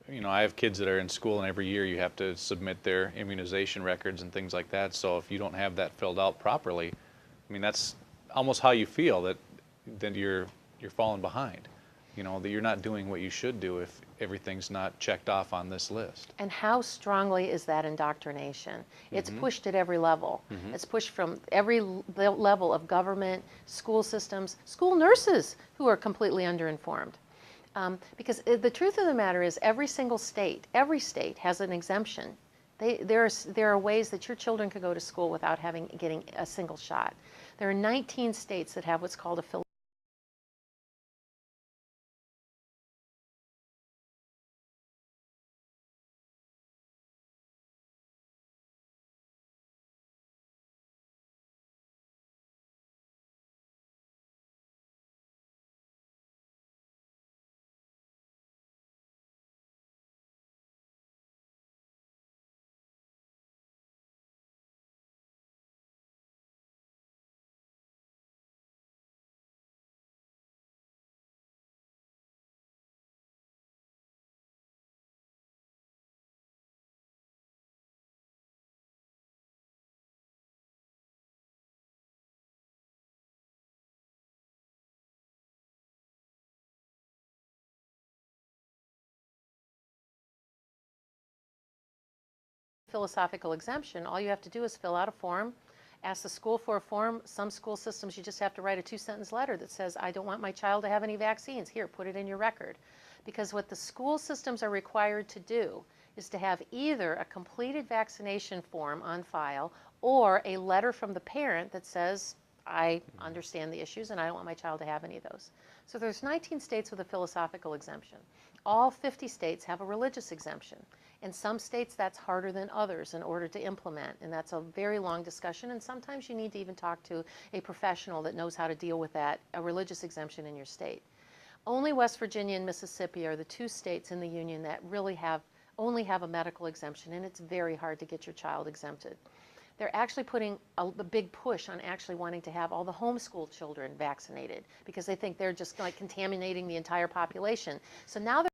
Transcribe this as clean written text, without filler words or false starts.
you know, I have kids that are in school, and every year you have to submit their immunization records and things like that. So if you don't have that filled out properly, I mean, that's almost how you feel, that you're falling behind. You know, that you're not doing what you should do if everything's not checked off on this list. And how strongly is that indoctrination? It's Mm-hmm. pushed at every level. Mm-hmm. It's pushed from every level of government, school systems, school nurses who are completely underinformed. Because the truth of the matter is every state has an exemption. There are ways that your children could go to school without getting a single shot. There are 19 states that have what's called a philosophical exemption. All you have to do is fill out a form, ask the school for a form. Some school systems, you just have to write a 2-sentence letter that says, I don't want my child to have any vaccines. Here, put it in your record. Because what the school systems are required to do is to have either a completed vaccination form on file or a letter from the parent that says, I understand the issues and I don't want my child to have any of those. So there's 19 states with a philosophical exemption. All 50 states have a religious exemption. In some states, that's harder than others in order to implement, and that's a very long discussion, and sometimes you need to even talk to a professional that knows how to deal with that, a religious exemption in your state. Only West Virginia and Mississippi are the 2 states in the union that really only have a medical exemption, and it's very hard to get your child exempted. They're actually putting a big push on actually wanting to have all the homeschool children vaccinated because they think they're just like contaminating the entire population. So now they're